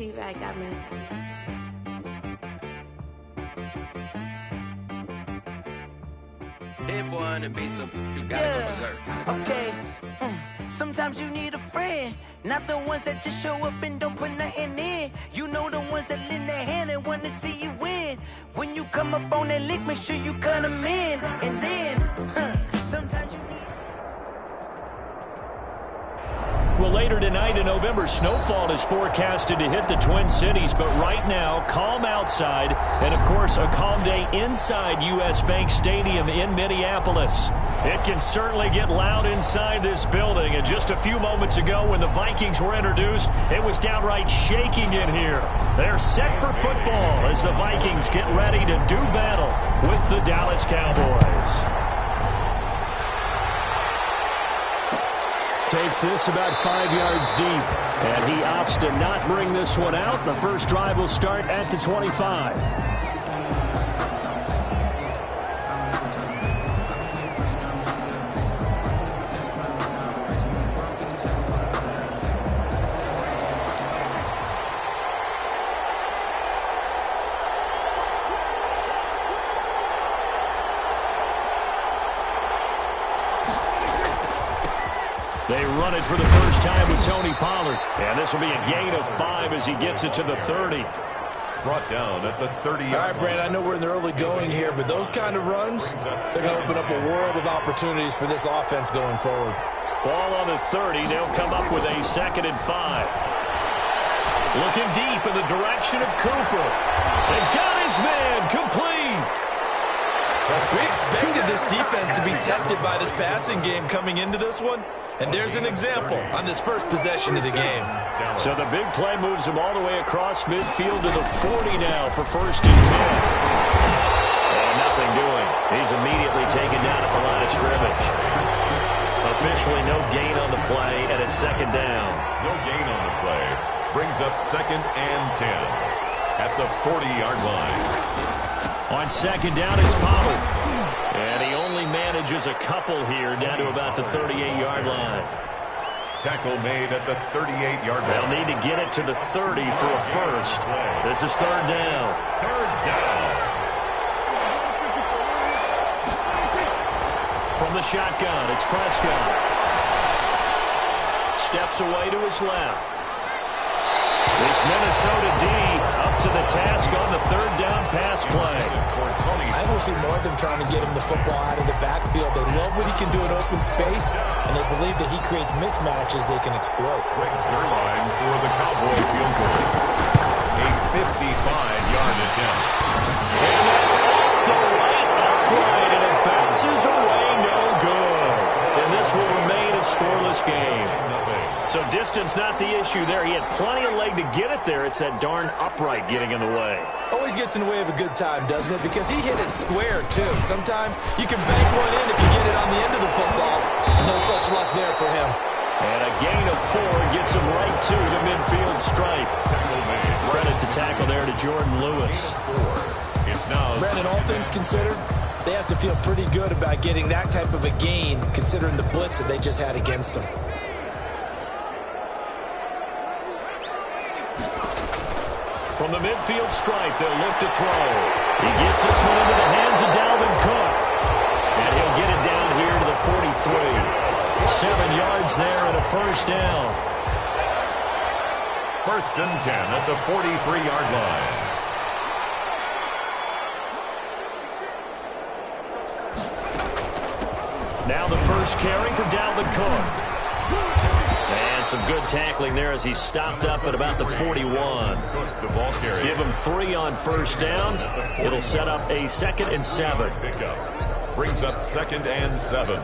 T-Rack got me. Hit one and be so you gotta go berserk. Okay. Sometimes you need a friend, not the ones that just show up and don't put nothing in. You know the ones that lend their hand and want to see you win. When you come up on that lick, make sure you cut them in. And then, sometimes you need... Well, later tonight in November, snowfall is forecasted to hit the Twin Cities, but right now, calm outside, and of course, a calm day inside U.S. Bank Stadium in Minneapolis. It can certainly get loud inside this building, and just a few moments ago when the Vikings were introduced, it was downright shaking in here. They're set for football as the Vikings get ready to do battle with the Dallas Cowboys. Takes this about 5 yards deep, and he opts to not bring this one out. The first drive will start at the 25. They run it for the first time with Tony Pollard. And this will be a gain of 5 as he gets it to the 30. Brought down at the 30-yard line. All right, Brandon, I know we're in the early going here, but those kind of runs, they're going to open up a world of opportunities for this offense going forward. Ball on the 30. They'll come up with a 2nd and 5. Looking deep in the direction of Cooper. They got his man complete. We expected this defense to be tested by this passing game coming into this one. And there's an example on this first possession of the game. So the big play moves him all the way across midfield to the 40 now for 1st and 10. And nothing doing. He's immediately taken down at the line of scrimmage. Officially no gain on the play, and it's 2nd down. No gain on the play. Brings up 2nd and 10 at the 40-yard line. On 2nd down, it's Pollard. And he only manages a couple here down to about the 38-yard line. Tackle made at the 38-yard line. They'll need to get it to the 30 for a first. This is 3rd down. 3rd down. From the shotgun, it's Prescott. Steps away to his left. This Minnesota D up to the task on the 3rd down pass play. I will see more of them trying to get him the football out of the backfield. They love what he can do in open space, and they believe that he creates mismatches they can exploit. Breaks their line for the Cowboy field goal. A 55-yard attempt. And that's off the right upright, and it bounces away no good. And this will remain a scoreless game. So distance not the issue there. He had plenty of leg to get it there. It's that darn upright getting in the way. Always gets in the way of a good time, doesn't it? Because he hit it square, too. Sometimes you can bank one in if you get it on the end of the football. No such luck there for him. And a gain of 4 gets him right to the midfield stripe. Credit the tackle there to Jordan Lewis. It's now Brandon, all things considered, they have to feel pretty good about getting that type of a gain, considering the blitz that they just had against them. From the midfield stripe, they'll look to throw. He gets this one into the hands of Dalvin Cook. And he'll get it down here to the 43. 7 yards there and a 1st down. 1st and 10 at the 43-yard line. Now the first carry for Dalvin Cook. And some good tackling there as he stopped up at about the 41. Give him 3 on 1st down. It'll set up a 2nd and 7. Brings up 2nd and 7.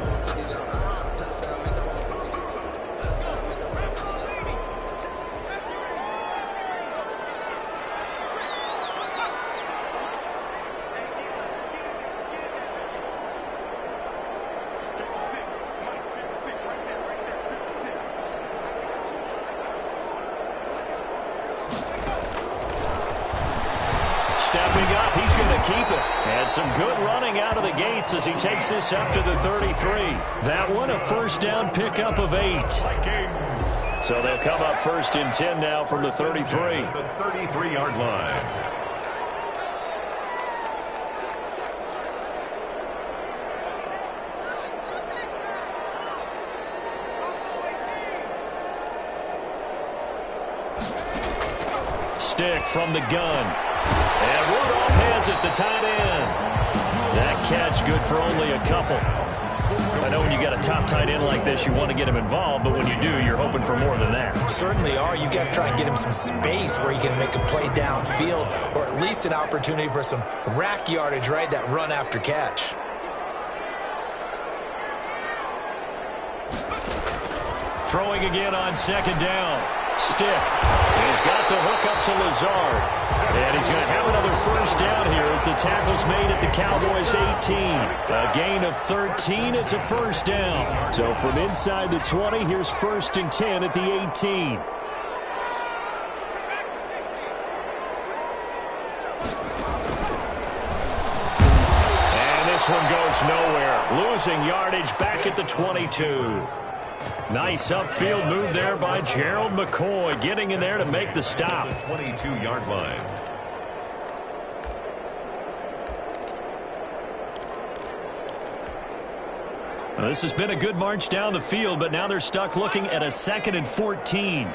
Stepping up, he's going to keep it. And some good running out of the gates as he takes this up to the 33. That one, a 1st down pickup of 8. Vikings So they'll come up 1st and 10 now from the 33. The 33-yard line. Stick from the gun. And Rudolph has it, the tight end. That catch good for only a couple. I know when you got a top tight end like this, you want to get him involved, but when you do, you're hoping for more than that. You certainly are. You've got to try and get him some space where he can make a play downfield, or at least an opportunity for some rack yardage, right? That run after catch. Throwing again on 2nd down. Stick. He's got the hook up to Lazard. And he's going to have another 1st down here as the tackle's made at the Cowboys' 18. A gain of 13. It's a 1st down. So from inside the 20, here's 1st and 10 at the 18. And this one goes nowhere. Losing yardage back at the 22. Nice upfield move there by Gerald McCoy, getting in there to make the stop. 22-yard line. Well, this has been a good march down the field, but now they're stuck looking at a 2nd and 14.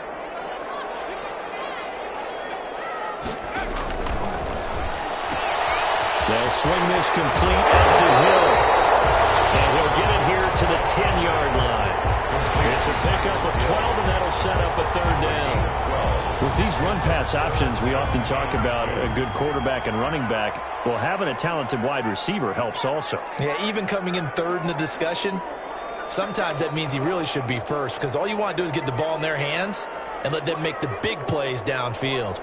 They'll swing this complete out to Hill. And he'll get it here to the 10-yard line. It's a pickup of 12, and that'll set up a 3rd down. With these run-pass options, we often talk about a good quarterback and running back. Well, having a talented wide receiver helps also. Yeah, even coming in 3rd in the discussion, sometimes that means he really should be 1st, because all you want to do is get the ball in their hands and let them make the big plays downfield.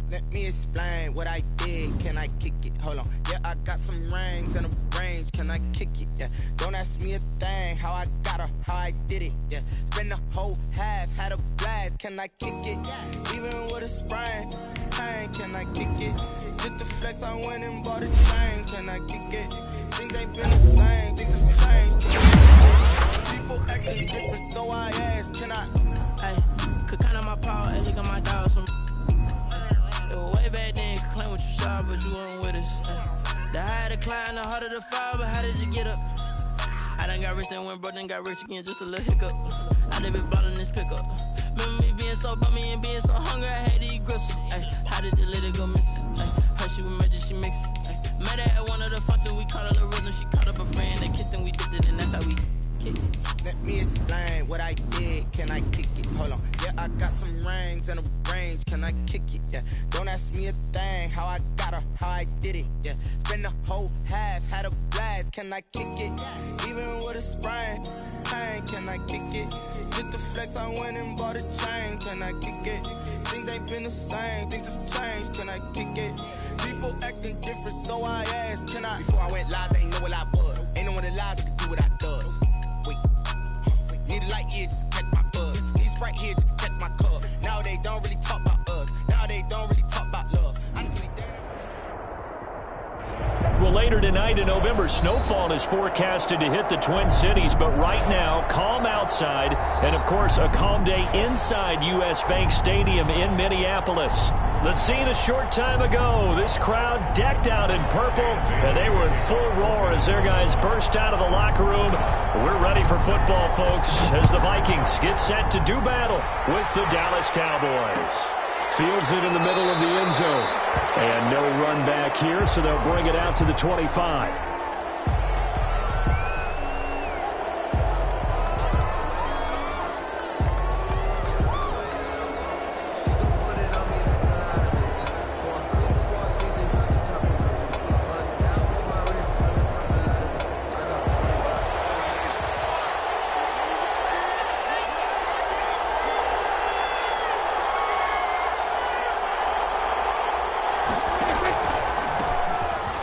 Let me explain what I did. Can I kick it? Hold on. Yeah, I got some rings and a range. Can I kick it? Yeah. Don't ask me a thing. How I got her, how I did it. Yeah. Spend the whole half, had a blast. Can I kick it? Even with a sprain. Pain, can I kick it? Just the flex, I went and bought a chain. Can I kick it? Things ain't been the same. Things have changed. People acting different, so I ask, can I? Hey, could count on my power and look at my dogs. Way back then, you could claim what you saw, but you weren't with us. The higher the climb, the harder the fall, but how did you get up? I done got rich and went broke, then got rich again, just a little hiccup. I live it ballin' this pickup. Remember me being so bummy and being so hungry, I had to eat gristle. How did you let it go miss? How she was magic, she mixed it. Met her at one of the functions, we caught her the rhythm, she caught up a friend, they kissed and we dipped it, and that's how we kick it. Let me explain what I did. Can I kick it? Hold on. Yeah, I got some rings and a range. Can I kick it? Yeah. Don't ask me a thing. How I got her, how I did it. Yeah. Spend the whole half, had a blast. Can I kick it? Even with a sprain. Pain, can I kick it? Just the flex, I went and bought a chain. Can I kick it? Things ain't been the same. Things have changed. Can I kick it? People acting different, so I asked, can I? Before I went live, they ain't know what I was. Ain't no one alive that could do what I does. Wait. Need a light here just to catch my buzz. Need Sprite here just to catch my cup. Now they don't really talk about us. Now they don't really talk about love. Honestly, Well, later tonight in November, snowfall is forecasted to hit the Twin Cities, but right now, calm outside, and of course, a calm day inside U.S. Bank Stadium in Minneapolis. The scene a short time ago, this crowd decked out in purple, and they were in full roar as their guys burst out of the locker room. We're ready for football, folks, as the Vikings get set to do battle with the Dallas Cowboys. Fields it in the middle of the end zone. And no run back here, so they'll bring it out to the 25.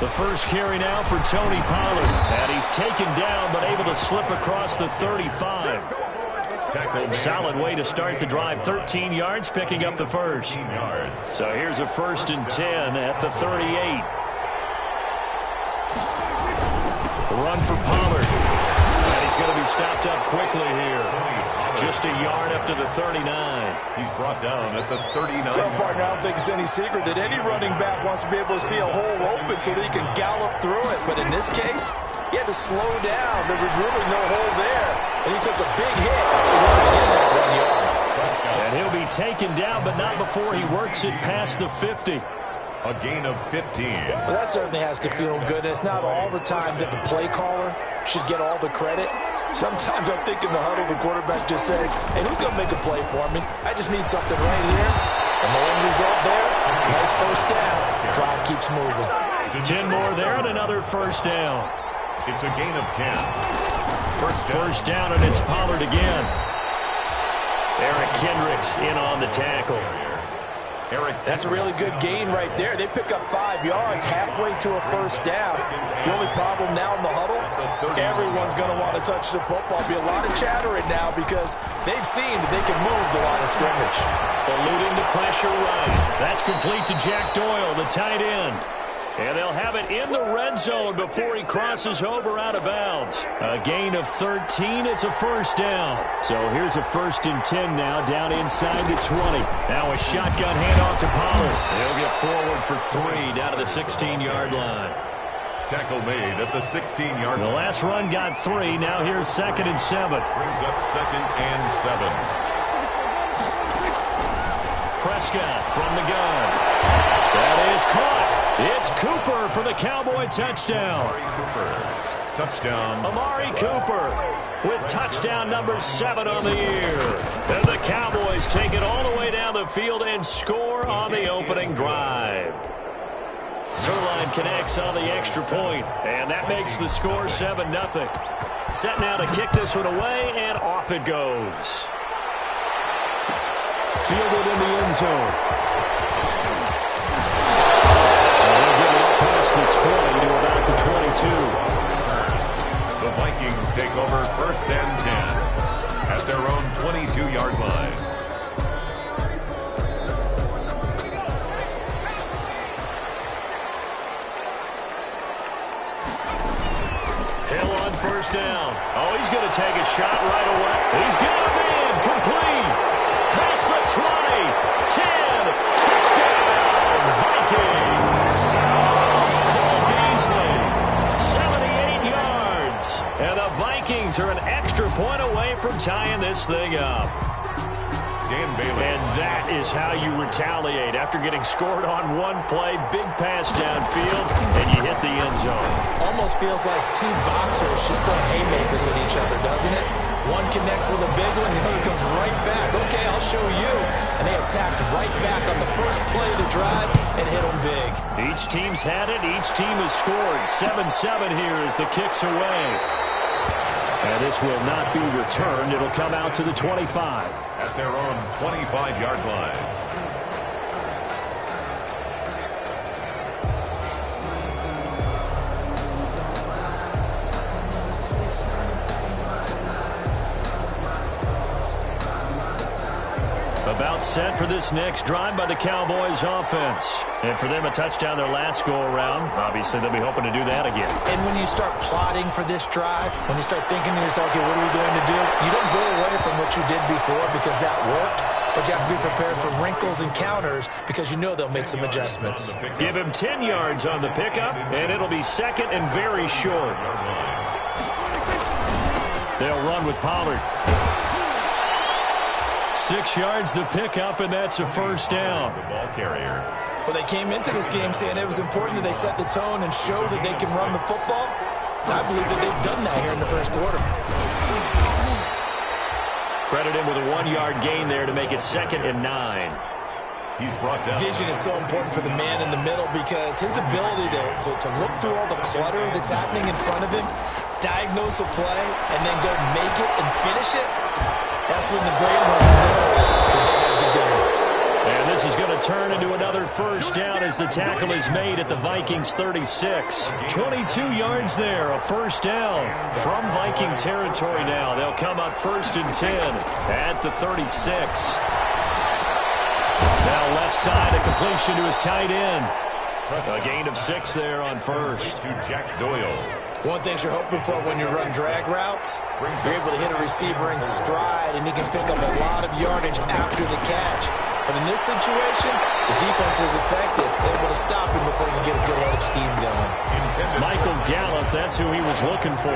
The first carry now for Tony Pollard. And he's taken down, but able to slip across the 35. Solid way to start the drive. 13 yards, picking up the first. So here's a 1st and 10 at the 38. The run for Pollard. And he's going to be stopped up quickly here. Just a yard up to the 39. He's brought down at the 39. Well, partner, I don't think it's any secret that any running back wants to be able to see a hole open so that he can gallop through it. But in this case, he had to slow down. There was really no hole there. And he took a big hit in order to get that 1 yard. And he'll be taken down, but not before he works it past the 50. A gain of 15. Well, that certainly has to feel good. It's not all the time that the play caller should get all the credit. Sometimes I think in the huddle, the quarterback just says, hey, who's going to make a play for me? I just need something right here. And the end result there, nice first down. The drive keeps moving. 10 more there and another first down. It's a gain of 10. First down, and it's Pollard again. Eric Kendricks in on the tackle. That's a really good gain right there. They pick up 5 yards halfway to a first down. The only problem now in the huddle, everyone's going to want to touch the football. Be a lot of chattering now because they've seen that they can move the line of scrimmage. Eluding the pressure right. That's complete to Jack Doyle, the tight end. And they'll have it in the red zone before he crosses over out of bounds. A gain of 13. It's a first down. So here's a 1st and 10 now, down inside the 20. Now a shotgun handoff to Pollard. He'll get forward for 3 down to the 16-yard line. Tackle made at the 16-yard line. The last run got 3. Now here's 2nd and 7. Brings up 2nd and 7. Prescott from the gun. That is caught. It's Cooper for the Cowboy touchdown. Touchdown. Amari Cooper with touchdown number 7 on the year. And the Cowboys take it all the way down the field and score on the opening drive. Zerline connects on the extra point, and that makes the score 7-0. Set now to kick this one away, and off it goes. Fielded in the end zone. The 20 to about the 22. The Vikings take over 1st and 10 at their own 22-yard line. Hill on first down. Oh, he's going to take a shot right away. He's got him in. Complete. Past the 20. 10. Touchdown. Vikings. 78 yards. And the Vikings are an extra point away from tying this thing up. Dan Bailey. And that is how you retaliate. After getting scored on one play, big pass downfield, and you hit the end zone. Almost feels like 2 boxers just throwing haymakers at each other, doesn't it? One connects with a big one, the other comes right back. Okay, I'll show you. And they attacked right back on the first play of the drive and hit them big. Each team's had it. Each team has scored. 7-7 here as the kick's away. And this will not be returned. It'll come out to the 25. At their own 25-yard line. About set for this next drive by the Cowboys offense. And for them, a touchdown their last go-around. Obviously, they'll be hoping to do that again. And when you start plotting for this drive, when you start thinking to yourself, okay, what are we going to do? You don't go away from what you did before because that worked, but you have to be prepared for wrinkles and counters because you know they'll make some adjustments. Give him 10 yards on the pickup, and it'll be 2nd and very short. They'll run with Pollard. 6 yards the pickup, and that's a first down. The ball carrier. Well, they came into this game saying it was important that they set the tone and show that they can run the football. And I believe that they've done that here in the first quarter. Credit him with a 1-yard gain there to make it 2nd and 9. He's brought down. Vision is so important for the man in the middle because his ability to look through all the clutter that's happening in front of him, diagnose a play, and then go make it and finish it, that's when the great ones know that they have the goods. And this this is going to turn into another first down as the tackle is made at the Vikings 36. 22 yards there, a first down from Viking territory now. They'll come up 1st and 10 at the 36. Now left side, a completion to his tight end. A gain of 6 there on first. To Jack Doyle. One thing you're hoping for when you run drag routes, you're able to hit a receiver in stride, and he can pick up a lot of yardage after the catch. But in this situation, the defense was effective, able to stop him before he could get a good head of steam going. Michael Gallup, that's who he was looking for.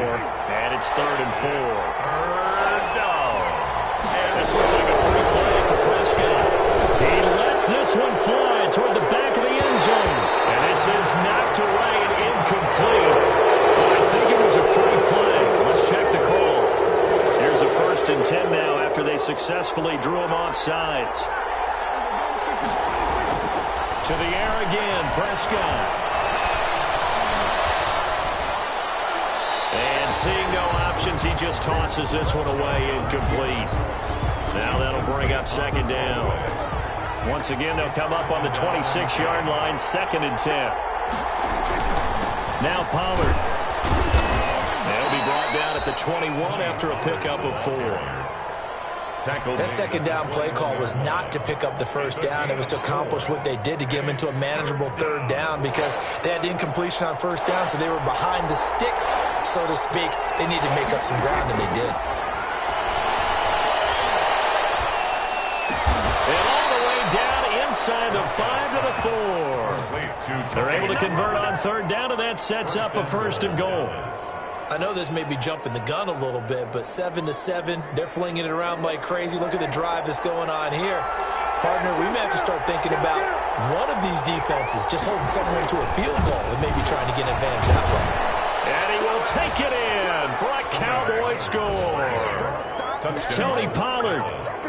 And it's 3rd and 4. Third down. This looks like a free play for Prescott. He lets this one fly toward the back of the end zone. And this is knocked away and incomplete. I think it was a free play. Let's check the call. Here's a 1st and 10 now after they successfully drew him off sides. To the air again, Prescott. And seeing no options, he just tosses this one away, incomplete. Now that'll bring up 2nd down. Once again, they'll come up on the 26-yard line, 2nd and 10. Now Pollard. They'll be brought down at the 21 after a pickup of 4. That 2nd down play call was not to pick up the 1st down. It was to accomplish what they did, to get them into a manageable 3rd down, because they had incompletion on 1st down, so they were behind the sticks, so to speak. They needed to make up some ground, and they did. And all the way down inside the 5 to the 4. They're able to convert on 3rd down, and that sets up a 1st and goal. I know this may be jumping the gun a little bit, but 7-7, they're flinging it around like crazy. Look at the drive that's going on here. Partner, we may have to start thinking about one of these defenses just holding someone to a field goal and maybe trying to get an advantage that way. And he will take it in for a Cowboy score. Tony Pollard,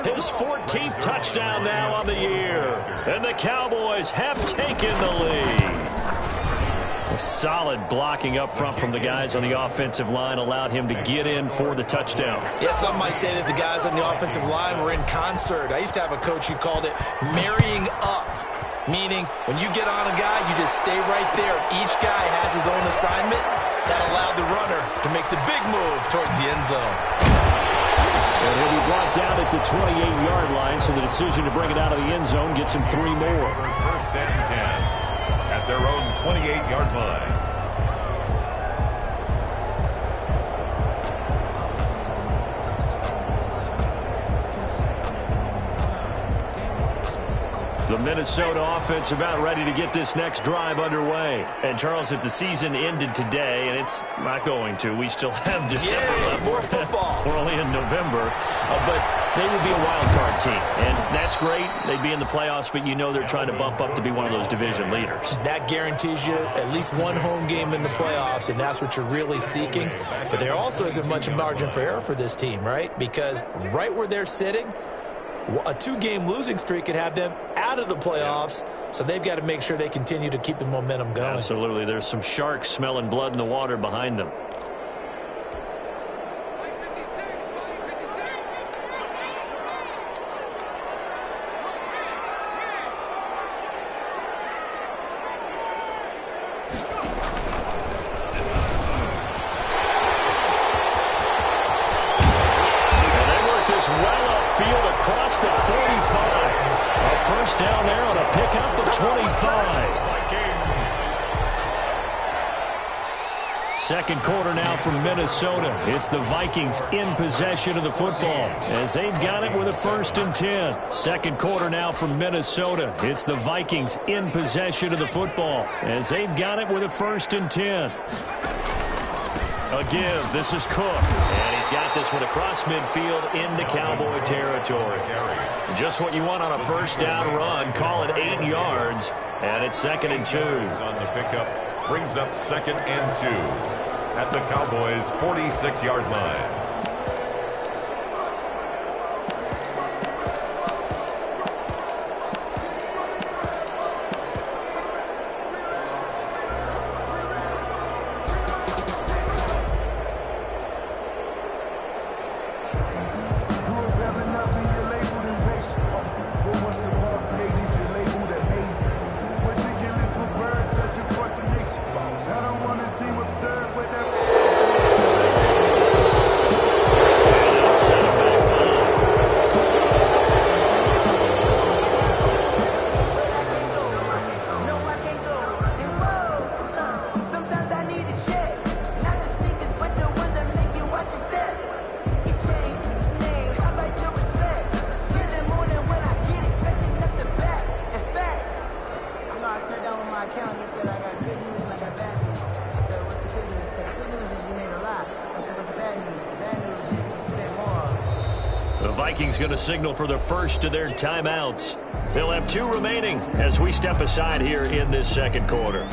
his 14th touchdown now on the year. And the Cowboys have taken the lead. A solid blocking up front from the guys on the offensive line allowed him to get in for the touchdown. Yeah, some might say that the guys on the offensive line were in concert. I used to have a coach who called it marrying up, meaning when you get on a guy, you just stay right there. Each guy has his own assignment. That allowed the runner to make the big move towards the end zone. And he'll be brought down at the 28-yard line, so the decision to bring it out of the end zone gets him 3 more. 1st and 10. At their own 28-yard line. The Minnesota offense about ready to get this next drive underway. And, Charles, if the season ended today, and it's not going to, we still have December left. More football. We're only in November. But they would be a wild card team. And that's great. They'd be in the playoffs, but you know they're trying to bump up to be one of those division leaders. That guarantees you at least one home game in the playoffs, and that's what you're really seeking. But there also isn't much margin for error for this team, right? Because right where they're sitting, a 2-game losing streak could have them out of the playoffs, so they've got to make sure they continue to keep the momentum going. Absolutely. There's some sharks smelling blood in the water behind them. Across the 45. A 1st down there on a pickup of 25. 2nd quarter now from Minnesota. It's the Vikings in possession of the football as they've got it with a 1st and 10. 2nd quarter now from Minnesota. It's the Vikings in possession of the football as they've got it with a 1st and 10. A give. This is Cook. And he's got this one across midfield into Cowboy territory. Just what you want on a 1st down run. Call it 8 yards. And it's 2nd and 2. On the pickup, brings up 2nd and 2 at the Cowboys' 46-yard line. my account, he said, I got good news and I got bad news. I said, what's the good news? He said, the good news is you made a lot. I said, what's the bad news? The bad news is you spent more. The Vikings going to signal for the first of their timeouts. They'll have 2 remaining as we step aside here in this second quarter.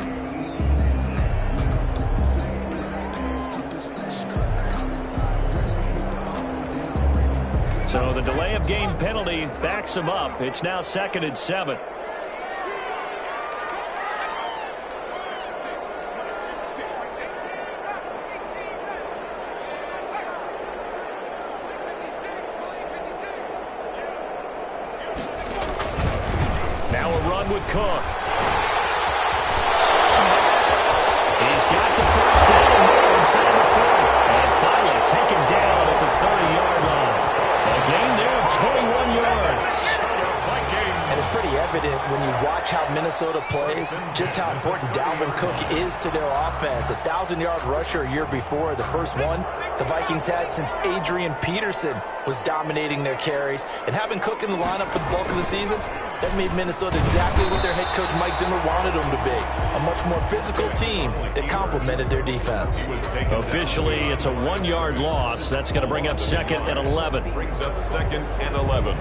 So the delay of game penalty backs them up. It's now 2nd and 7. Now a run with Cook. He's got the first down inside the 40. And finally taken down at the 30-yard line. A gain there of 21 yards. And it's pretty evident when you watch how Minnesota plays, just how important Dalvin Cook is to their offense. A 1,000-yard rusher a year before, the first one the Vikings had since Adrian Peterson was dominating their carries. And having Cook in the lineup for the bulk of the season, that made Minnesota exactly what their head coach Mike Zimmer wanted them to be. A much more physical team that complemented their defense. Officially, it's a 1-yard loss. That's going to bring up 2nd and 11. Brings up 2nd and 11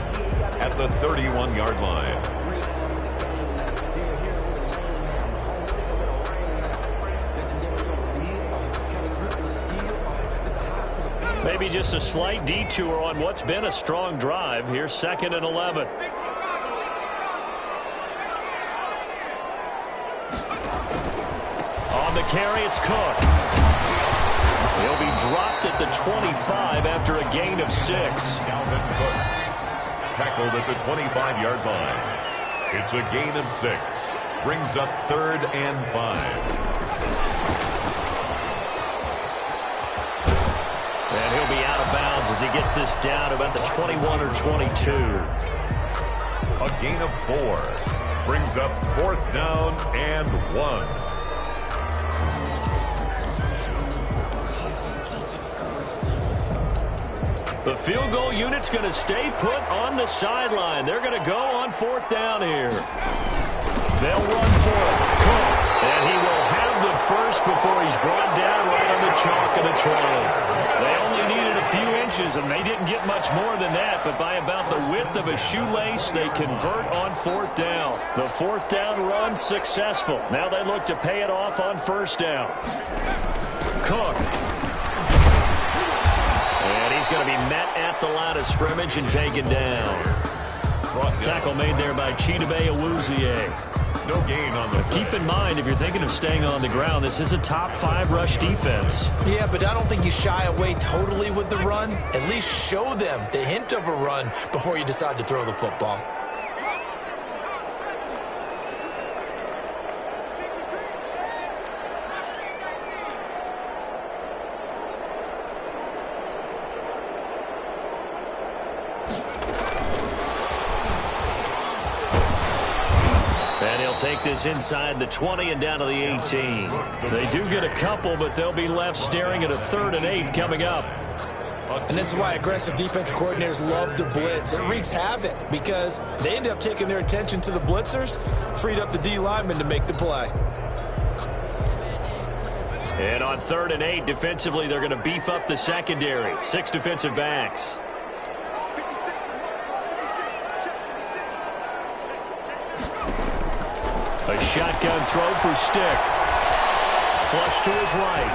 at the 31-yard line. Maybe just a slight detour on what's been a strong drive. Here's 2nd and 11. On the carry, it's Cook. He'll be dropped at the 25 after a gain of 6. Dalvin Cook tackled at the 25-yard line. It's a gain of 6. Brings up 3rd and 5. And he'll be out of bounds as he gets this down about the 21 or 22. A gain of 4. Brings up 4th down and 1. The field goal unit's going to stay put on the sideline. They're going to go on 4th down here. They'll run for it. Cook. And he will have the first before he's brought down right on the chalk of the 20. They only needed a few inches, and they didn't get much more than that. But by about the width of a shoelace, they convert on 4th down. The 4th down run successful. Now they look to pay it off on 1st down. Cook. And he's going to be met at the line of scrimmage and taken down. Tackle made there by Chidobe Awuzie. No gain on the play. Keep in mind, if you're thinking of staying on the ground, this is a top 5 rush defense. Yeah, but I don't think you shy away totally with the run. At least show them the hint of a run before you decide to throw the football. Take this inside the 20 and down to the 18. They do get a couple, but they'll be left staring at a 3rd and 8 coming up. And this is why aggressive defensive coordinators love to blitz. It wreaks havoc because they end up taking their attention to the blitzers, freed up the D linemen to make the play. And on 3rd and 8, defensively, they're going to beef up the secondary. 6 defensive backs. A shotgun throw for Stick. Flush to his right.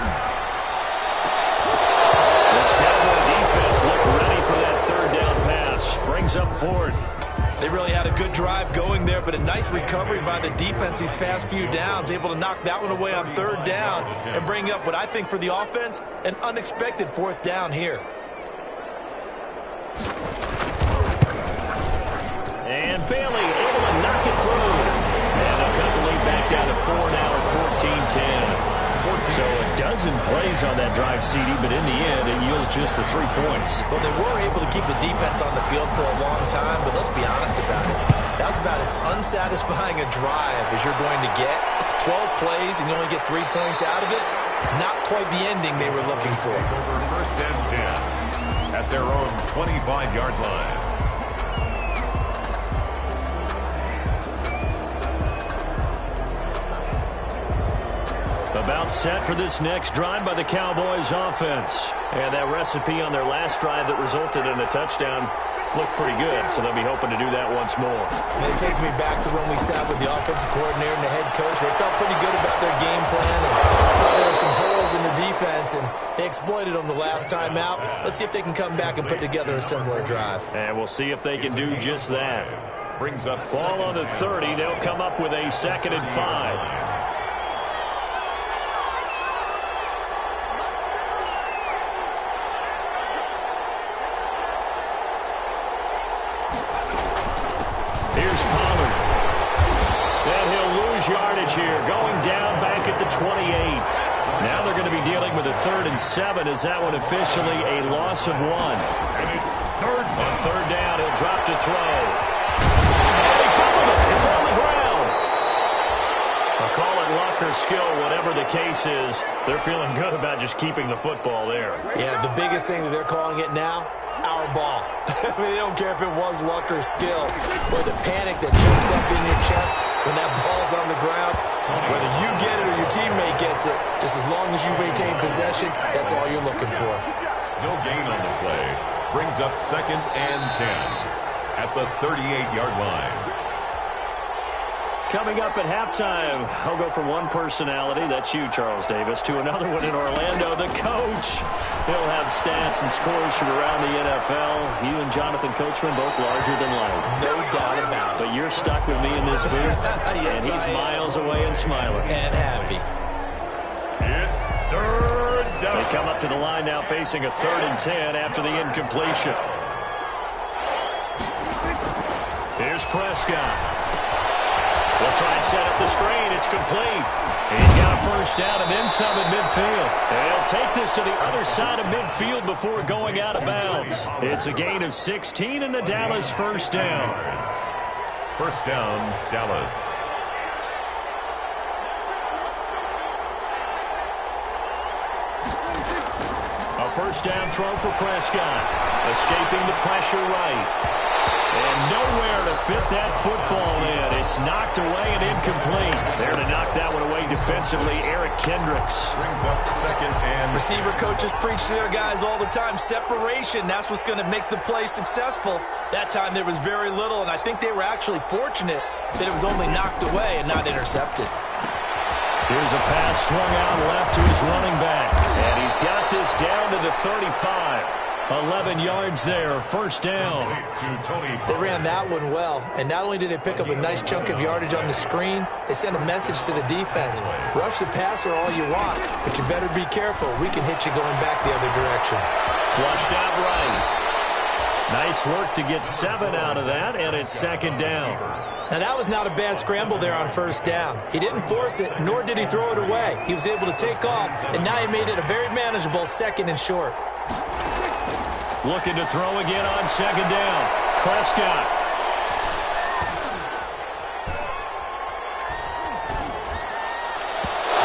This Cowboy defense looked ready for that 3rd down pass. Brings up 4th. They really had a good drive going there, but a nice recovery by the defense these past few downs. Able to knock that one away on 3rd down and bring up what I think for the offense, an unexpected 4th down here. And Bailey able to knock it through. And they'll cut the lead back down to 4 now at 14-10. So a dozen plays on that drive, CD, but in the end, it yields just the 3 points. Well, they were able to keep the defense on the field for a long time, but let's be honest about it. That was about as unsatisfying a drive as you're going to get. 12 plays and you only get 3 points out of it. Not quite the ending they were looking for. Over 1st and 10 at their own 25-yard line. About set for this next drive by the Cowboys offense. And that recipe on their last drive that resulted in a touchdown looked pretty good, so they'll be hoping to do that once more. And it takes me back to when we sat with the offensive coordinator and the head coach. They felt pretty good about their game plan, and thought there were some holes in the defense, and they exploited them the last time out. Let's see if they can come back and put together a similar drive. And we'll see if they can do just that. Brings up Ball on the 30. They'll come up with a 2nd and 5. Yardage here, going down back at the 28. Now they're going to be dealing with a 3rd and 7. Is that one officially a loss of 1? And it's third down. On 3rd down, he'll drop to throw. They fouled it. It's on the ground. I'll call it luck or skill, whatever the case is. They're feeling good about just keeping the football there. Yeah, the biggest thing that they're calling it now, our ball. I mean, they don't care if it was luck or skill, or the panic that jumps up in your chest when that ball's on the ground. Whether you get it or your teammate gets it, just as long as you maintain possession, that's all you're looking for. No gain on the play. Brings up 2nd and 10 at the 38-yard line. Coming up at halftime, I'll go from one personality, that's you, Charles Davis, to another one in Orlando, the coach. He'll have stats and scores from around the NFL. You and Jonathan Coachman, both larger than life. No doubt about it. But you're stuck with me in this booth, yes, and he's miles away and smiling. And happy. It's 3rd down. They come up to the line now facing a 3rd and 10 after the incompletion. Here's Prescott. We'll try and set up the screen. It's complete. He's got a 1st down and then some at midfield. He'll take this to the other side of midfield before going out of bounds. It's a gain of 16 and the Dallas 1st down. 1st down, Dallas. A 1st down throw for Prescott. Escaping the pressure right. And nowhere to fit that football in. It's knocked away and incomplete. There to knock that one away defensively, Eric Kendricks. Brings up 2nd and... Receiver coaches preach to their guys all the time. Separation, that's what's going to make the play successful. That time there was very little, and I think they were actually fortunate that it was only knocked away and not intercepted. Here's a pass swung out left to his running back. And he's got this down to the 35. 11 yards there, 1st down. They ran that one well, and not only did they pick up a nice chunk of yardage on the screen, they sent a message to the defense. Rush the passer all you want, but you better be careful. We can hit you going back the other direction. Flushed out right. Nice work to get 7 out of that, and it's 2nd down. Now, that was not a bad scramble there on 1st down. He didn't force it, nor did he throw it away. He was able to take off, and now he made it a very manageable 2nd and short. Looking to throw again on 2nd down. Prescott.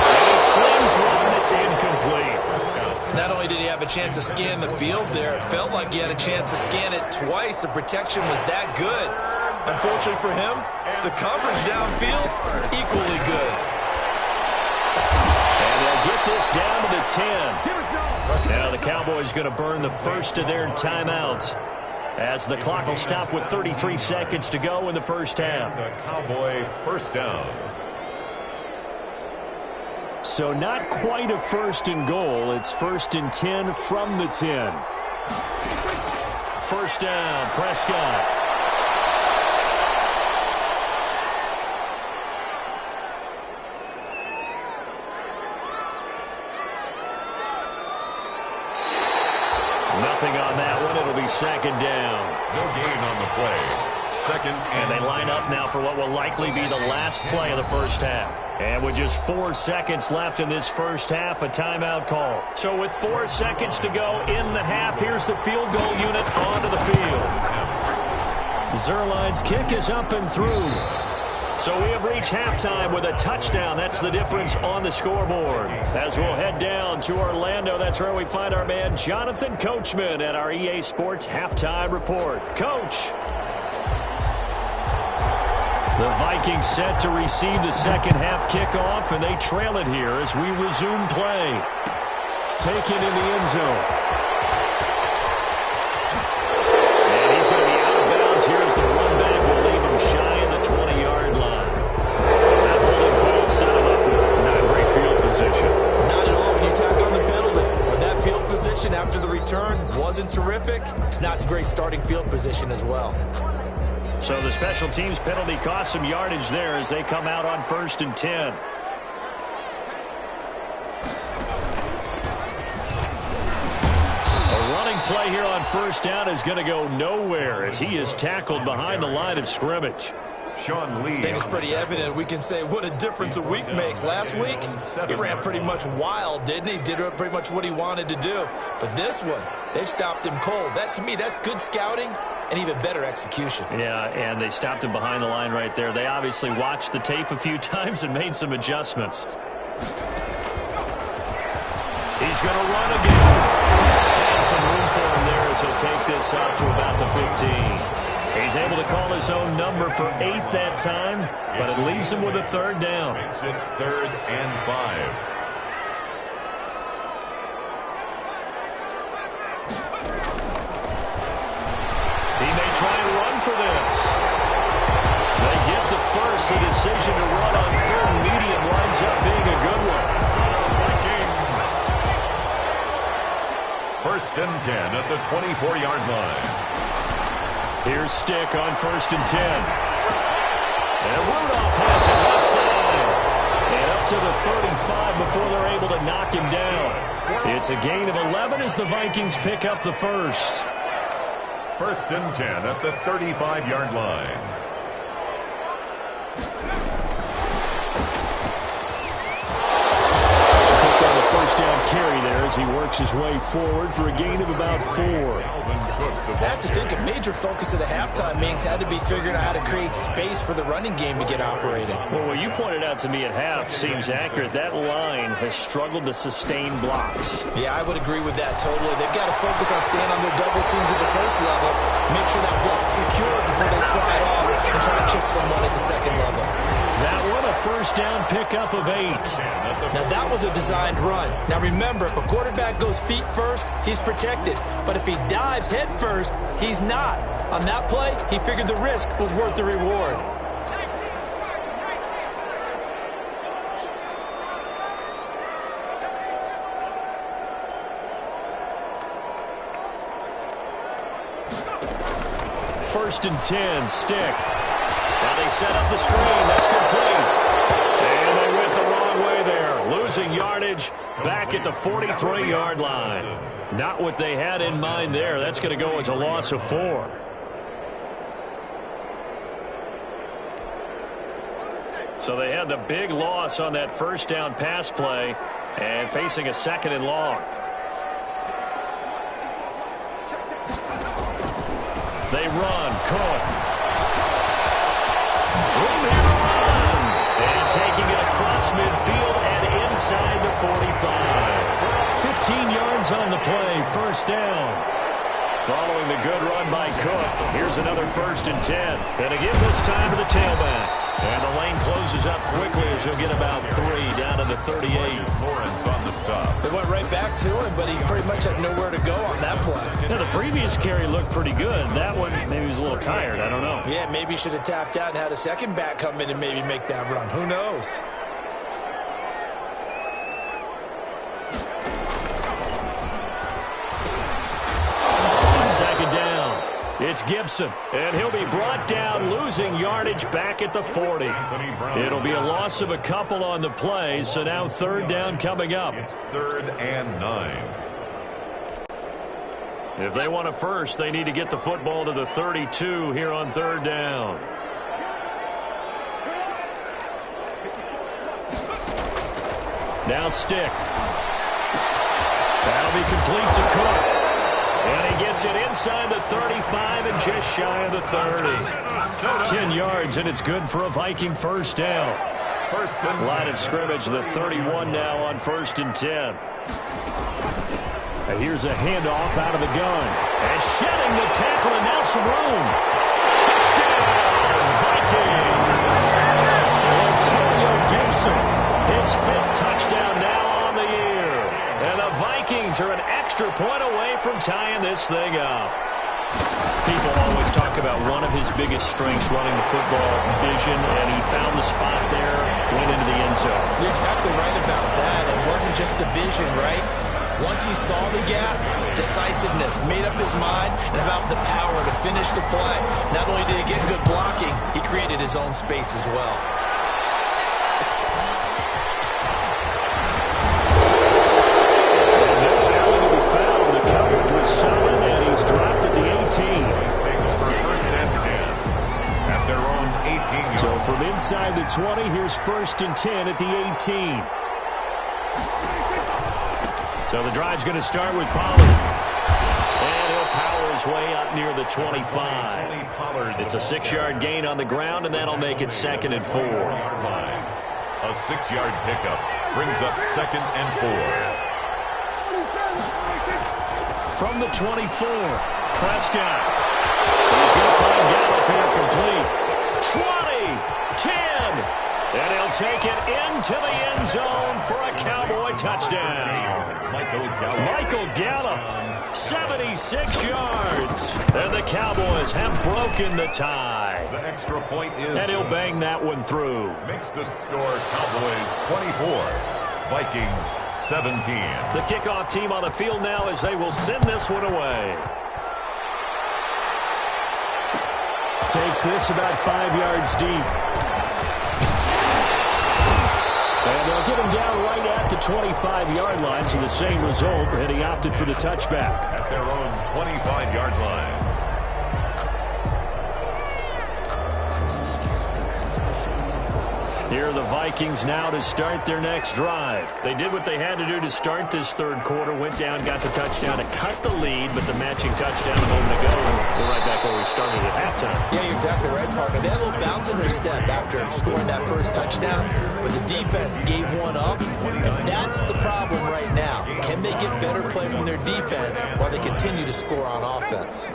And he slings one that's incomplete. Not only did he have a chance to scan the field there, it felt like he had a chance to scan it twice. The protection was that good. Unfortunately for him, the coverage downfield, equally good. And they'll get this down to the 10. Now the Cowboys going to burn the 1st of their timeouts as the clock will stop with 33 seconds to go in the 1st half. The Cowboy 1st down. So not quite a 1st and goal. It's 1st and 10 from the 10. 1st down, Prescott. Nothing on that one. It'll be 2nd down. No gain on the play. 2nd and they line up now for what will likely be the last play of the 1st half. And with just 4 seconds left in this 1st half, a timeout call. So with 4 seconds to go in the half, here's the field goal unit onto the field. Zerline's kick is up and through. So we have reached halftime with a touchdown. That's the difference on the scoreboard. As we'll head down to Orlando, that's where we find our man Jonathan Coachman at our EA Sports Halftime Report. Coach. The Vikings set to receive the second half kickoff, and they trail it here as we resume play. Taken in the end zone. And he's going to be out of bounds. Here's the run back. We'll leave him shy of the 20-yard line. That holding call set him up with not great field position. Not at all when you tack on the penalty. When that field position after the return wasn't terrific, it's not a great starting field position as well. So the special teams penalty cost some yardage there as they come out on 1st and 10. A running play here on 1st down is going to go nowhere as he is tackled behind the line of scrimmage. Sean Lee. I think it's pretty evident. We can say what a difference a week makes. Last week, he ran pretty much wild, didn't he? Did pretty much what he wanted to do. But this one, they've stopped him cold. That, to me, that's good scouting and even better execution. Yeah, and they stopped him behind the line right there. They obviously watched the tape a few times and made some adjustments. He's going to run again. And some room for him there as he'll take this up to about the 15. He's able to call his own number for 8 that time, but it leaves him with a 3rd down. Makes it 3rd and 5. He may try and run for this. They get the first. The decision to run on 3rd and medium winds up being a good one. Vikings. 1st and 10 at the 24-yard line. Here's Stick on 1st and 10. And Rudolph has it left side. And up to the 35 before they're able to knock him down. It's a gain of 11 as the Vikings pick up the first. 1st and 10 at the 35-yard line. Pick on the 1st down carry there as he works his way forward for a gain of about 4. I have to think a major focus of the halftime meetings had to be figuring out how to create space for the running game to get operating. Well, what you pointed out to me at half seems accurate. That line has struggled to sustain blocks. Yeah, I would agree with that totally. They've got to focus on staying on their double teams at the 1st level, make sure that block's secure before they slide off and try to chip someone at the 2nd level. That one a 1st down pickup of 8. Now, that was a designed run. Now, remember, if a quarterback goes feet first, he's protected. But if he dives head first, he's not. On that play, he figured the risk was worth the reward. First and 10, Stick. Now they set up the screen. That's complete. And they went the wrong way there. Losing yardage back at the 43-yard line. Not what they had in mind there. That's going to go as a loss of 4. So they had the big loss on that 1st down pass play and facing a 2nd and long. They run. Cook. Room here to run. And taking it across midfield and inside the 45. 15 yards on the play. 1st down. Following the good run by Cook. Here's another 1st and 10. Going to give this time to the tailback. And the lane closes up quickly as he'll get about 3 down to the 38. Lawrence on the stop. They went right back to him, but he pretty much had nowhere to go on that play. Now, the previous carry looked pretty good. That one, maybe he was a little tired. I don't know. Yeah, maybe he should have tapped out and had a 2nd back come in and maybe make that run. Who knows? Second down. It's Gibson, and he'll be brought down, losing yardage back at the 40. It'll be a loss of a couple on the play, so now 3rd down coming up. It's 3rd and 9. If they want a first, they need to get the football to the 32 here on 3rd down. Now Stick. That'll be complete to Cook. And he gets it inside the 35 and just shy of the 30. 10 yards, and it's good for a Viking 1st down. Line of scrimmage, the 31 now on 1st and 10. And here's a handoff out of the gun. And shedding the tackle, and now some room. Touchdown, Vikings! Wilson, his 5th touchdown now on the year. And the Vikings are an extra point away from tying this thing up. People always talk about one of his biggest strengths running the football, vision, and he found the spot there, went into the end zone. You're exactly right about that. It wasn't just the vision, right? Once he saw the gap, decisiveness, made up his mind, and about the power to finish the play. Not only did he get good blocking, he created his own space as well. Solid, and he's dropped at the 18. Take over 1st and 10 at their own 18. So from inside the 20, here's 1st and 10 at the 18. So the drive's going to start with Pollard. And he'll power his way up near the 25. It's a 6-yard gain on the ground, and that'll make it 2nd and 4. A 6-yard pickup brings up 2nd and 4. From the 24, Prescott. He's going to find Gallup here complete. 20, 10, and he'll take it into the end zone for a Cowboy touchdown. Michael Gallup, 76 yards. And the Cowboys have broken the tie. The extra point is... And he'll bang that one through. Makes the score Cowboys 24. Vikings 17. The kickoff team on the field now as they will send this one away. Takes this about 5 yards deep. And they'll get him down right at the 25-yard line, so the same result, and he opted for the touchback. At their own 25-yard line. Here are the Vikings now to start their next drive. They did what they had to do to start this 3rd quarter, went down, got the touchdown to cut the lead, but the matching touchdown a moment ago, we're right back where we started at halftime. Yeah, you're exactly right, partner. They had a little bounce in their step after scoring that first touchdown, but the defense gave one up, and that's the problem right now. Can they get better play from their defense while they continue to score on offense?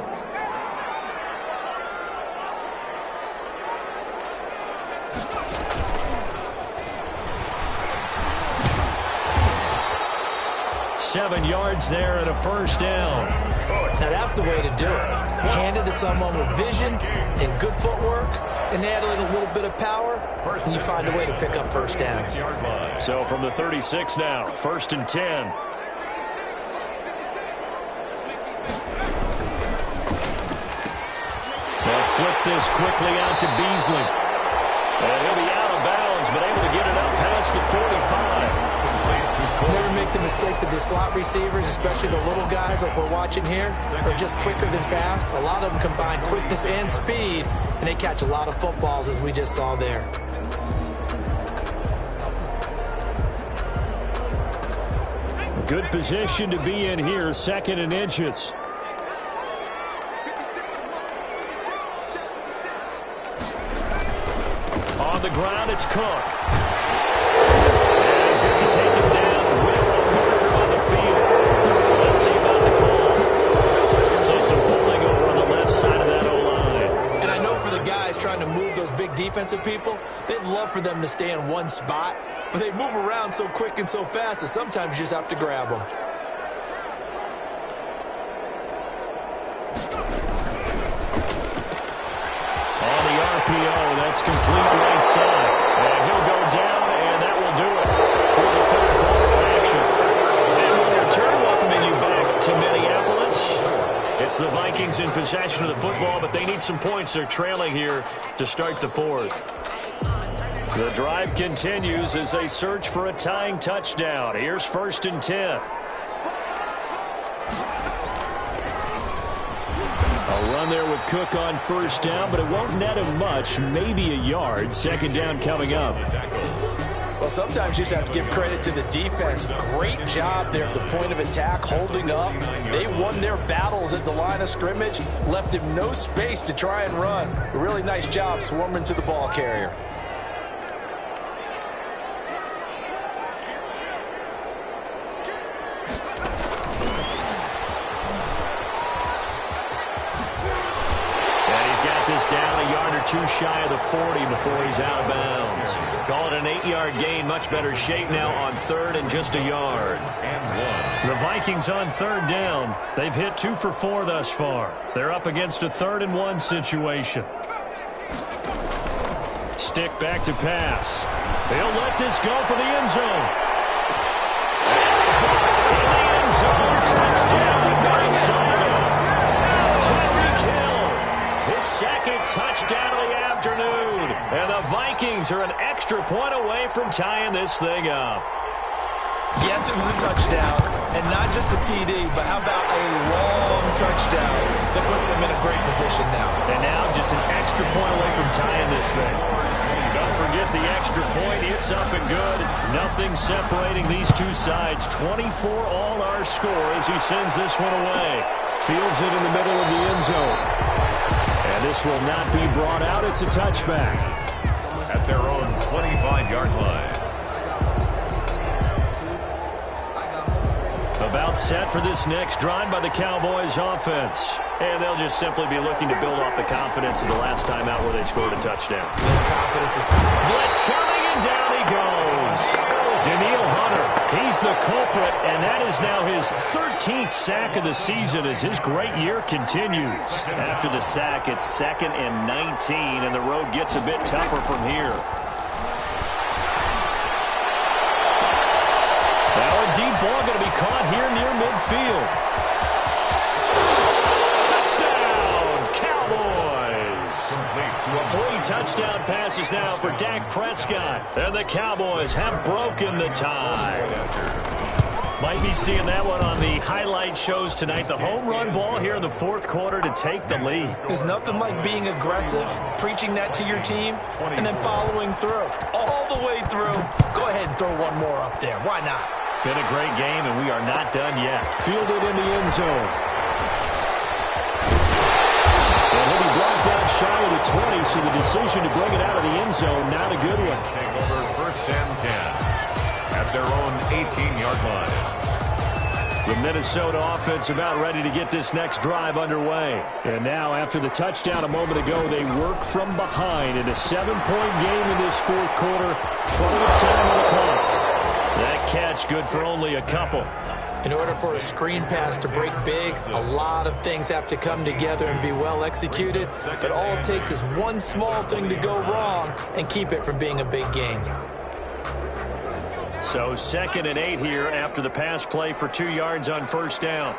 Seven yards there and a 1st down. Now that's the way to do it. Hand it to someone with vision and good footwork, and add a little bit of power, and you find a way to pick up 1st downs. So from the 36 now, 1st and 10. They'll flip this quickly out to Beasley. And he'll be out of bounds, but able to get it up past the 45. Never make the mistake that the slot receivers, especially the little guys like we're watching here, are just quicker than fast. A lot of them combine quickness and speed, and they catch a lot of footballs, as we just saw there. Good position to be in here, 2nd and inches. On the ground, it's Cook. And he's going to be taken down with a marker on the field. So let's see about the call. So some holding over on the left side of that O-line. And I know for the guys trying to move those big defensive people, they'd love for them to stay in one spot, but they move around so quick and so fast that sometimes you just have to grab them. On the RPO, that's complete right side. And he'll go down, and that will do it for the 3rd quarter action. And we'll return, welcoming you back to Minneapolis. It's the Vikings in possession of the football, but they need some points. They're trailing here to start the 4th. The drive continues as they search for a tying touchdown. Here's 1st and 10. A run there with Cook on 1st down, but it won't net him much, maybe a yard. 2nd down coming up. Well, sometimes you just have to give credit to the defense. Great job there at the point of attack, holding up. They won their battles at the line of scrimmage, left him no space to try and run. A really nice job swarming to the ball carrier. Down a yard or two shy of the 40 before he's out of bounds. Call it an 8-yard gain. Much better shape now on 3rd and just a yard. And 1. The Vikings on 3rd down. They've hit 2 for 4 thus far. They're up against a 3rd and 1 situation. Stick back to pass. They'll let this go for the end zone. It's caught in the end zone. Touchdown, Minnesota. Tyreek Hill, his 2nd touchdown of the afternoon. And the Vikings are an extra point away from tying this thing up. Yes, it was a touchdown, and not just a TD, but how about a long touchdown that puts them in a great position now. And now just an extra point away from tying this thing. Don't forget the extra point. It's up and good. Nothing separating these two sides. 24 all our score as he sends this one away. Fields it in the middle of the end zone. And this will not be brought out. It's a touchback. At their own 25-yard line. About set for this next drive by the Cowboys offense. And they'll just simply be looking to build off the confidence of the last time out where they scored a touchdown. Confidence is blitz coming, and down he goes. Danielle Hunter, he's the culprit, and that is now his 13th sack of the season as his great year continues. After the sack, it's 2nd and 19, and the road gets a bit tougher from here. Now a deep ball going to be caught here near midfield. Touchdown, Cowboys! 3 touchdown passes now for Dak Prescott. And the Cowboys have broken the tie. Might be seeing that one on the highlight shows tonight. The home run ball here in the 4th quarter to take the lead. There's nothing like being aggressive, preaching that to your team, and then following through. All the way through. Go ahead and throw one more up there. Why not? Been a great game, and we are not done yet. Fielded in the end zone. And he'll be brought down shy of the 20, so the decision to bring it out of the end zone, not a good one. Take over 1st and 10 at their own 18-yard line. The Minnesota offense about ready to get this next drive underway. And now, after the touchdown a moment ago, they work from behind in a 7-point game in this 4th quarter. Plenty of time on the clock. That catch good for only a couple. In order for a screen pass to break big, a lot of things have to come together and be well executed. But all it takes is one small thing to go wrong and keep it from being a big game. So 2nd and 8 here after the pass play for 2 yards on 1st down.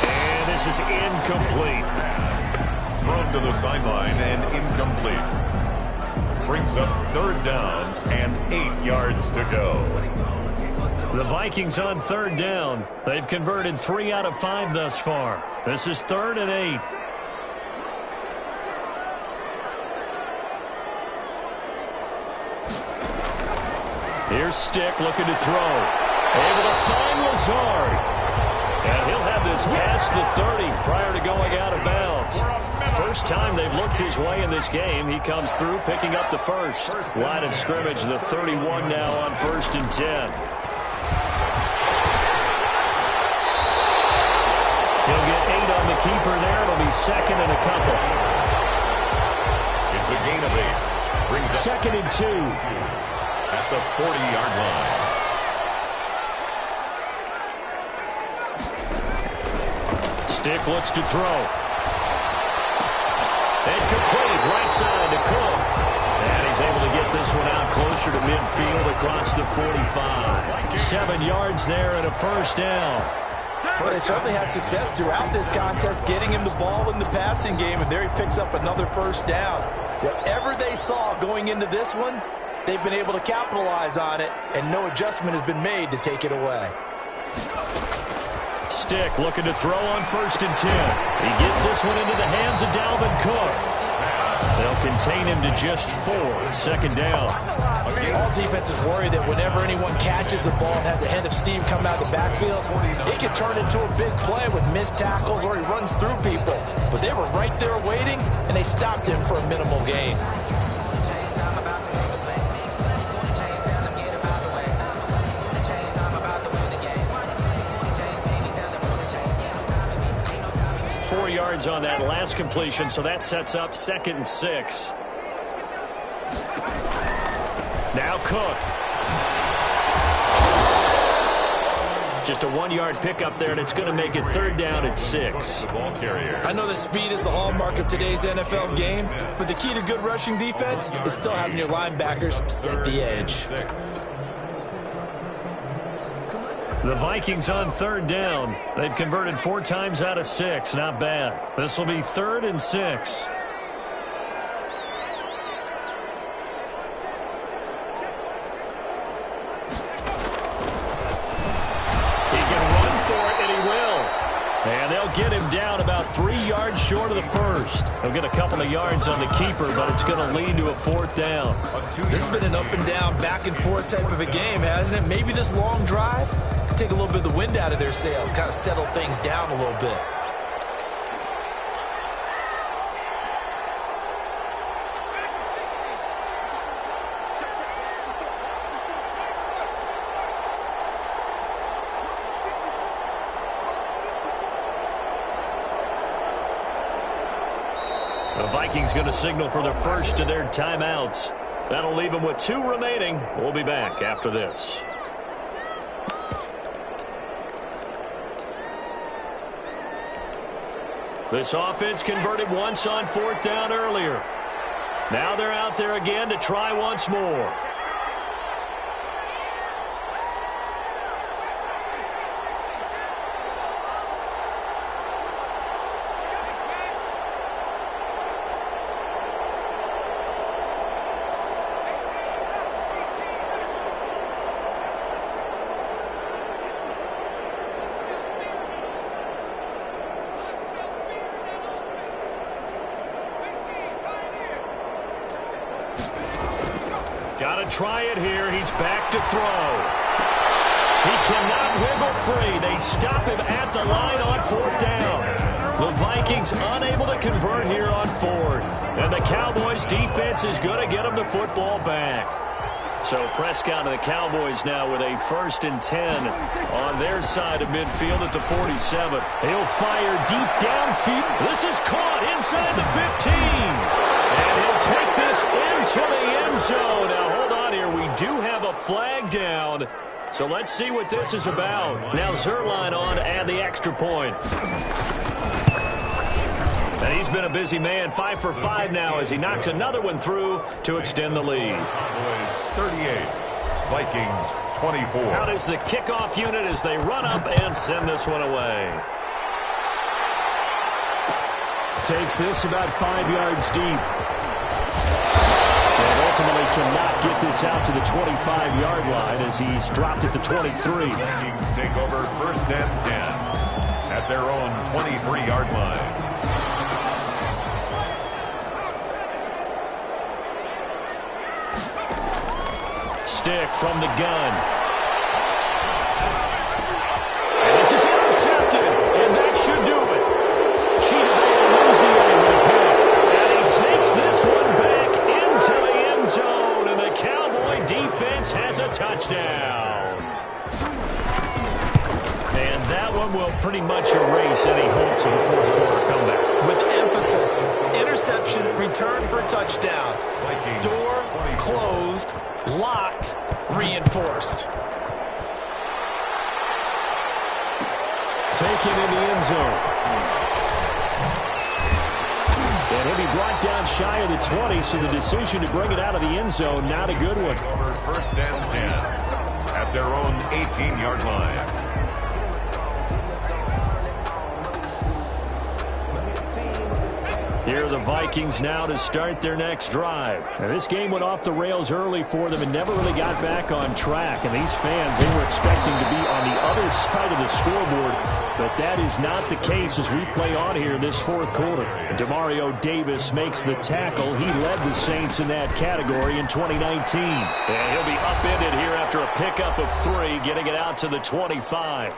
And this is incomplete. Thrown to the sideline and incomplete. Brings up 3rd down and 8 yards to go. The Vikings on 3rd down. They've converted 3 out of 5 thus far. This is 3rd and 8. Here's Stick looking to throw. Able to find Lazard. And he'll have this past the 30 prior to going out of bounds. First time they've looked his way in this game. He comes through picking up the first. Line of scrimmage, the 31 now on 1st and 10. He'll get 8 on the keeper there. It'll be 2nd and a couple. It's a gain of 8. Brings up 2nd and 2. At the 40-yard line. Stick looks to throw. And complete right side to Cook. And he's able to get this one out closer to midfield across the 45. 7 yards there and a 1st down. Well, they certainly had success throughout this contest, getting him the ball in the passing game, and there he picks up another 1st down. Whatever they saw going into this one, they've been able to capitalize on it, and no adjustment has been made to take it away. Stick looking to throw on 1st and 10. He gets this one into the hands of Dalvin Cook. They'll contain him to just 4. 2nd down. All defenses worry that whenever anyone catches the ball and has a head of steam coming out of the backfield, it can turn into a big play with missed tackles or he runs through people. But they were right there waiting, and they stopped him for a minimal gain. yards on that last completion, so that sets up 2nd and 6. Now Cook. Just a 1-yard pickup there, and it's going to make it 3rd down and 6. I know that speed is the hallmark of today's NFL game, but the key to good rushing defense is still having your linebackers set the edge. The Vikings on 3rd down. They've converted 4 times out of 6. Not bad. This will be 3rd and 6. And they'll get him down about 3 yards short of the first. They'll get a couple of yards on the keeper, but it's going to lead to a 4th down. This has been an up-and-down, back-and-forth type of a game, hasn't it? Maybe this long drive could take a little bit of the wind out of their sails, kind of settle things down a little bit. The Vikings going to signal for the first of their timeouts. That'll leave them with 2 remaining. We'll be back after this. This offense converted once on 4th down earlier. Now they're out there again to try once more. Got to try it here. He's back to throw. He cannot wiggle free. They stop him at the line on 4th down. The Vikings unable to convert here on 4th. And the Cowboys defense is going to get him the football back. So Prescott and the Cowboys now with a 1st and 10 on their side of midfield at the 47. He'll fire deep downfield. This is caught inside the 15. And he'll take this into the end zone. Now, hold on here. We do have a flag down. So let's see what this is about. Now Zerline on to add the extra point. And he's been a busy man. 5 for 5 now as he knocks another one through to extend the lead. Cowboys 38, Vikings 24. Out is the kickoff unit as they run up and send this one away. Takes this about 5 yards deep. And ultimately cannot get this out to the 25-yard line as he's dropped it to 23. Vikings take over 1st and 10 at their own 23-yard line. Stick from the gun. And this is intercepted, and that should do it. And he takes this one back into the end zone, and the Cowboy defense has a touchdown. And that one will pretty much erase any hopes of a 4th quarter comeback. With emphasis, interception, return for a touchdown. Door closed, locked, reinforced. Taken in the end zone. And he'll be brought down shy of the 20, so the decision to bring it out of the end zone, not a good one. Over 1st and 10 at their own 18-yard line. Here are the Vikings now to start their next drive. Now, this game went off the rails early for them and never really got back on track. And these fans, they were expecting to be on the other side of the scoreboard. But that is not the case as we play on here in this 4th quarter. Demario Davis makes the tackle. He led the Saints in that category in 2019. And he'll be upended here after a pickup of 3, getting it out to the 25.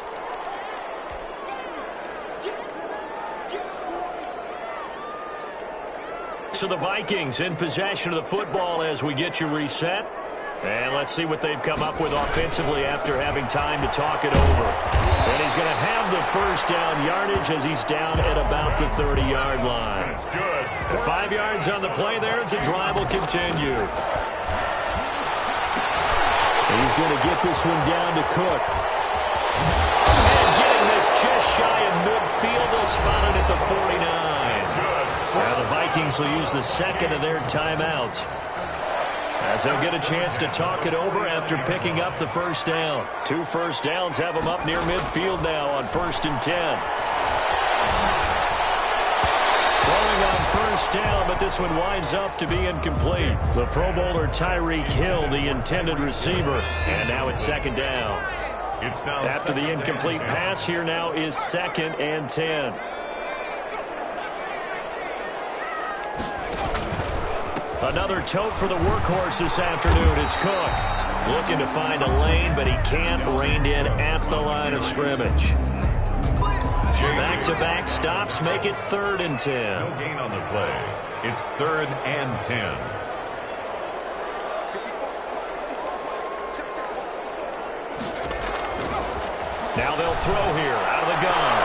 So the Vikings in possession of the football as we get you reset. And let's see what they've come up with offensively after having time to talk it over. And he's going to have the first down yardage as he's down at about the 30-yard line. That's good. 5 yards on the play there as the drive will continue. He's going to get this one down to Cook. And getting this just shy of midfield, they'll spot it at the 49. Now the Vikings will use the second of their timeouts, as they'll get a chance to talk it over after picking up the first down. 2 first downs have them up near midfield now on 1st and 10. Throwing on first down, but this one winds up to be incomplete. The Pro Bowler Tyreek Hill, the intended receiver. And now it's 2nd down. After the incomplete pass, here now is 2nd and 10. Another tote for the workhorse this afternoon. It's Cook. Looking to find a lane, but he can't. Reined in at the line of scrimmage. Back-to-back stops make it 3rd and 10. No gain on the play. It's 3rd and 10. Now they'll throw here out of the gun.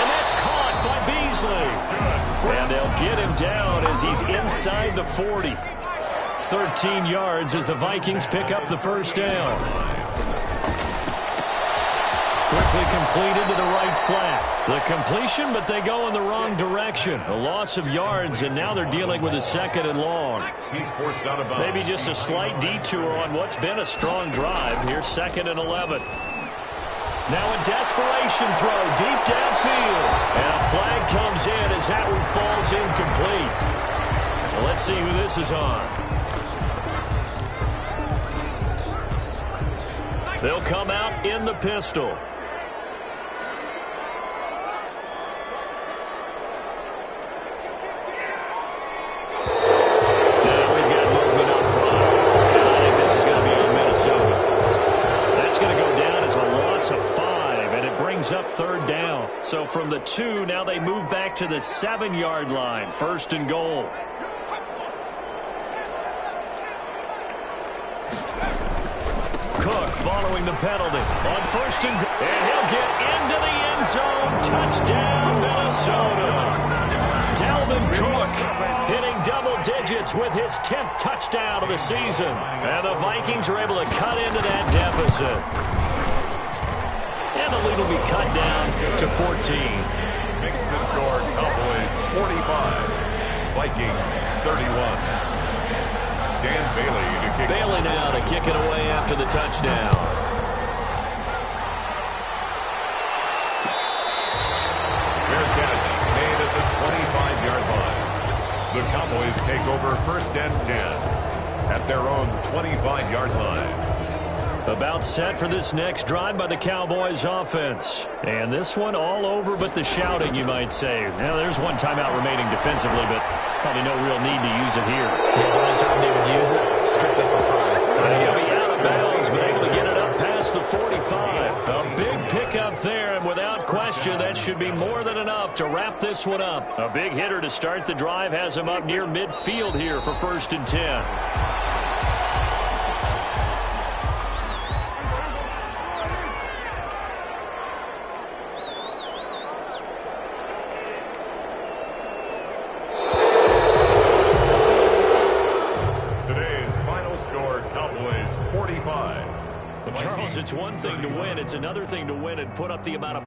And that's caught by Beasley. And they'll get him down as he's inside the 40. 13 yards as the Vikings pick up the first down. Quickly completed to the right flat. The completion, but they go in the wrong direction. A loss of yards, and now they're dealing with a 2nd and long. He's forced out of bounds. Maybe just a slight detour on what's been a strong drive. Here's 2nd and 11. Now a desperation throw deep downfield. And a flag comes in as that one falls incomplete. Well, let's see who this is on. They'll come out in the pistol. Now we've got movement up front. And I think this is going to be on Minnesota. That's going to go down as a loss of 5, and it brings up 3rd down. So from the 2, now they move back to the 7-yard line. 1st and goal. Cook following the penalty on 1st and goal. And he'll get into the end zone. Touchdown, Minnesota. Dalvin Cook hitting double digits with his 10th touchdown of the season. And the Vikings are able to cut into that deficit. And the lead will be cut down to 14. Makes the score Cowboys 45. Vikings 31. Dan Bailey to kick. Bailey now to kick it away after the touchdown. Fair catch made at the 25-yard line. The Cowboys take over 1st and 10 at their own 25-yard line. About set for this next drive by the Cowboys offense. And this one all over but the shouting, you might say. Now, there's one timeout remaining defensively, but probably no real need to use it here. Yeah, the only time they would use it, strictly for pride. He'll be out of bounds, but able to get it up past the 45. A big pickup there, and without question, that should be more than enough to wrap this one up. A big hitter to start the drive has him up near midfield here for 1st and 10. Charles, it's one thing to win. It's another thing to win and put up the amount of